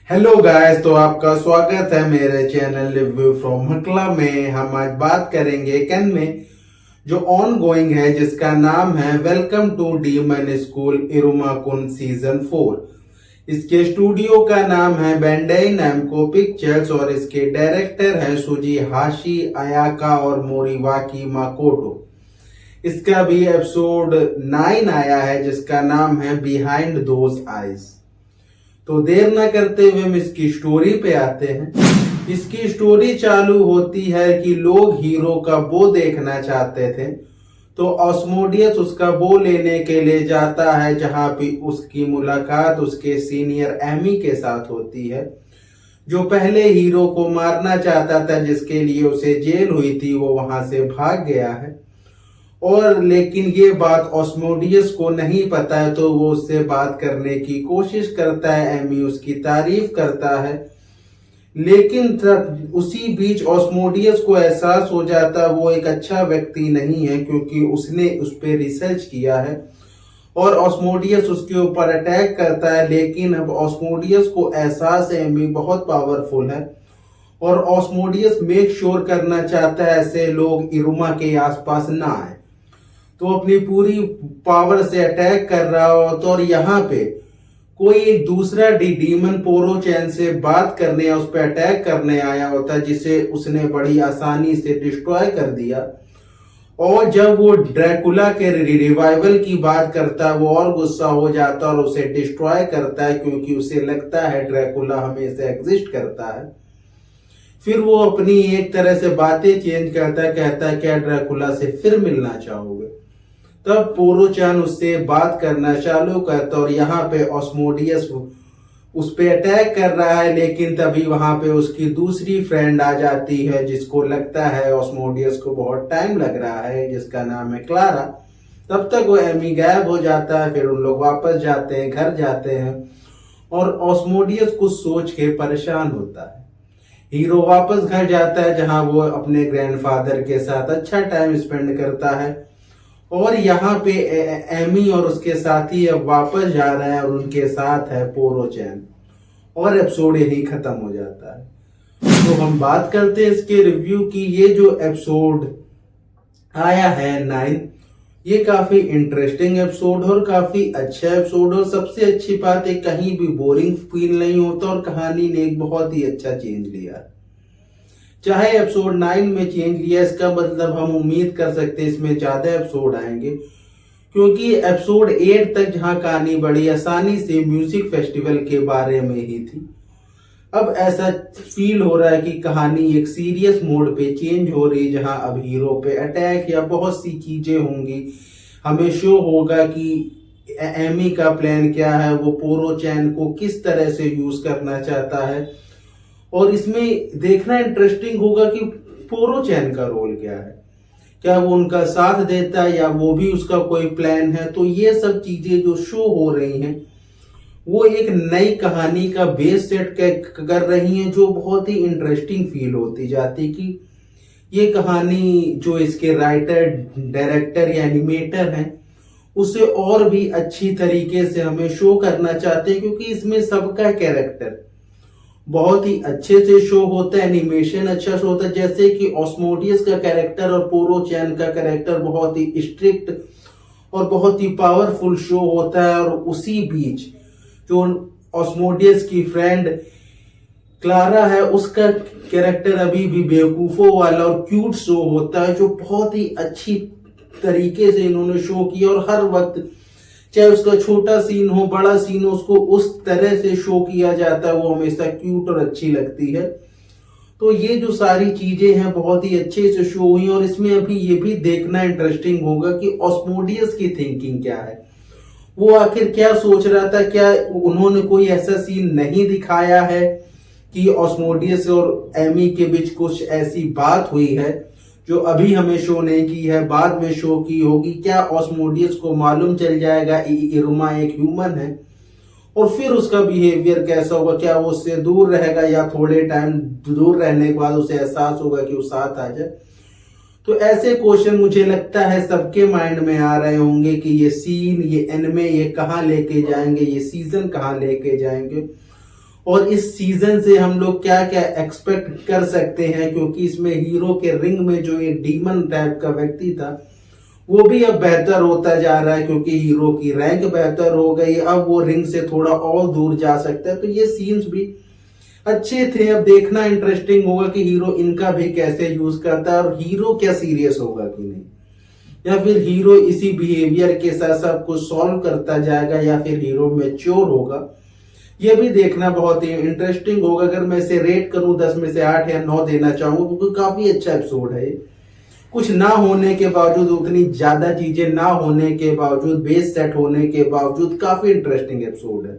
Hello guys, तो आपका स्वागत है मेरे चैनल रिव्यू फ्रॉम हकला में। हम आज बात करेंगे कैन में जो ऑन गोइंग है, जिसका नाम है welcome to demon school Iruma kun season 4। इसके स्टूडियो का नाम है बैंडाई नामको पिक्चर्स और इसके डायरेक्टर हैं सुजी हाशी अयाका और मोरीवाकी माकोटो। इसका भी एपिसोड 9 आया है जिसका नाम है बिहाइंड दोज आईज। तो देर न करते हुए हम इसकी स्टोरी पे आते हैं। इसकी स्टोरी चालू होती है कि लोग हीरो का बो देखना चाहते थे, तो ऑस्मोडियस उसका बो लेने के लिए जाता है, जहां पे उसकी मुलाकात उसके सीनियर एमी के साथ होती है, जो पहले हीरो को मारना चाहता था, जिसके लिए उसे जेल हुई थी। वो वहां से भाग गया है और लेकिन ये बात ऑस्मोडियस को नहीं पता है, तो वो उससे बात करने की कोशिश करता है। एमी उसकी तारीफ करता है, लेकिन उसी बीच ऑस्मोडियस को एहसास हो जाता है वो एक अच्छा व्यक्ति नहीं है, क्योंकि उसने उस पर रिसर्च किया है और ऑस्मोडियस उसके ऊपर अटैक करता है। लेकिन अब ऑस्मोडियस को एहसास है एमी बहुत पावरफुल है और ऑस्मोडियस मेक श्योर करना चाहता है ऐसे लोग इरुमा के आसपास ना आए, तो अपनी पूरी पावर से अटैक कर रहा होता। और यहाँ पे कोई एक दूसरा डीमन पोरोचैन से बात करने या उस पर अटैक करने आया होता, जिसे उसने बड़ी आसानी से डिस्ट्रॉय कर दिया। और जब वो ड्रैकुला के रिवाइवल की बात करता है, वो और गुस्सा हो जाता है और उसे डिस्ट्रॉय करता है, क्योंकि उसे लगता है ड्रैकुला हमेशा एग्जिस्ट करता है। फिर वो अपनी एक तरह से बातें चेंज करता है, कहता है क्या ड्रैकुला से फिर मिलना चाहोगे। तब पोरोचान उससे बात करना चालू करता और यहाँ पे ऑस्मोडियस उस पे अटैक कर रहा है, लेकिन तभी वहां पे उसकी दूसरी फ्रेंड आ जाती है, जिसको लगता है ऑस्मोडियस को बहुत टाइम लग रहा है, जिसका नाम है क्लारा। तब तक वो एमी गायब हो जाता है। फिर उन लोग वापस जाते हैं, घर जाते हैं और ऑस्मोडियस कुछ सोच के परेशान होता है। हीरो वापस घर जाता है, जहां वो अपने ग्रैंडफादर के साथ अच्छा टाइम स्पेंड करता है। और यहाँ पे एमी और उसके साथी अब वापस जा रहे हैं और उनके साथ है पोरोचैन, और एपिसोड यही खत्म हो जाता है। तो हम बात करते हैं इसके रिव्यू की। ये जो एपिसोड आया है 9, ये काफी इंटरेस्टिंग एपिसोड और काफी अच्छा एपिसोड। और सबसे अच्छी बात है कहीं भी बोरिंग फील नहीं होता और कहानी ने एक बहुत ही अच्छा चेंज लिया। चाहे एपिसोड 9 में चेंज लिया, इसका मतलब हम उम्मीद कर सकते हैं इसमें ज्यादा एपिसोड आएंगे, क्योंकि एपिसोड 8 तक जहां कहानी बड़ी आसानी से म्यूजिक फेस्टिवल के बारे में ही थी, अब ऐसा फील हो रहा है कि कहानी एक सीरियस मोड पे चेंज हो रही, जहां अब हीरो पे अटैक या बहुत सी चीजें होंगी। हमें शो होगा कि एमी का प्लान क्या है, वो पोरोचैन को किस तरह से यूज करना चाहता है। और इसमें देखना इंटरेस्टिंग होगा कि पोरोचैन का रोल क्या है, क्या वो उनका साथ देता है या वो भी उसका कोई प्लान है। तो ये सब चीजें जो शो हो रही हैं वो एक नई कहानी का बेस सेट कर रही हैं, जो बहुत ही इंटरेस्टिंग फील होती जाती कि ये कहानी जो इसके राइटर, डायरेक्टर या एनिमेटर हैं उसे और भी अच्छी तरीके से हमें शो करना चाहते हैं, क्योंकि इसमें सबका कैरेक्टर बहुत ही अच्छे से शो होता है, एनिमेशन अच्छा शो होता है। जैसे कि ऑस्मोडियस का कैरेक्टर और पोरोचैन का कैरेक्टर बहुत ही स्ट्रिक्ट और बहुत ही पावरफुल शो होता है, और उसी बीच जो ऑस्मोडियस की फ्रेंड क्लारा है उसका कैरेक्टर अभी भी बेवकूफों वाला और क्यूट शो होता है, जो बहुत ही अच्छी तरीके से इन्होंने शो किया। और हर वक्त चाहे उसका छोटा सीन हो बड़ा सीन हो, उसको उस तरह से शो किया जाता है, वो हमेशा क्यूट और अच्छी लगती है। तो ये जो सारी चीजें हैं बहुत ही अच्छे से शो हुई। और इसमें अभी ये भी देखना इंटरेस्टिंग होगा कि ऑस्मोडियस की थिंकिंग क्या है, वो आखिर क्या सोच रहा था। क्या उन्होंने कोई ऐसा सीन नहीं दिखाया है कि ऑस्मोडियस और एमी के बीच कुछ ऐसी बात हुई है जो अभी हमें शो नहीं की है, बाद में शो की होगी। क्या ऑस्मोडियस को मालूम चल जाएगा इरुमा एक ह्यूमन है, और फिर उसका बिहेवियर कैसा होगा, क्या वो उससे दूर रहेगा या थोड़े टाइम दूर रहने के बाद उसे एहसास होगा कि वो साथ आ जाए। तो ऐसे क्वेश्चन मुझे लगता है सबके माइंड में आ रहे होंगे कि ये सीन, ये एनिमे ये कहाँ लेके जाएंगे, ये सीजन कहाँ लेके जाएंगे। और इस सीजन से हम लोग क्या क्या एक्सपेक्ट कर सकते हैं, क्योंकि इसमें हीरो के रिंग में जो एक डीमन टाइप का व्यक्ति था वो भी अब बेहतर होता जा रहा है, क्योंकि हीरो की रैंक बेहतर हो गई, अब वो रिंग से थोड़ा और दूर जा सकता है। तो ये सीन्स भी अच्छे थे। अब देखना इंटरेस्टिंग होगा कि हीरो इनका भी कैसे यूज करता है, और हीरो क्या सीरियस होगा कि नहीं, या फिर हीरो इसी बिहेवियर के साथ सब कुछ सॉल्व करता जाएगा, या फिर हीरो मैच्योर होगा। ये भी देखना बहुत ही इंटरेस्टिंग होगा। अगर मैं इसे रेट करूं 10 में से 8 या 9 देना चाहूंगा, क्योंकि काफी अच्छा एपिसोड है। कुछ ना होने के बावजूद, उतनी ज्यादा चीजें ना होने के बावजूद, बेस सेट होने के बावजूद काफी इंटरेस्टिंग एपिसोड है।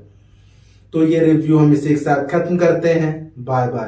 तो ये रिव्यू हम इसी के साथ खत्म करते हैं। Bye bye.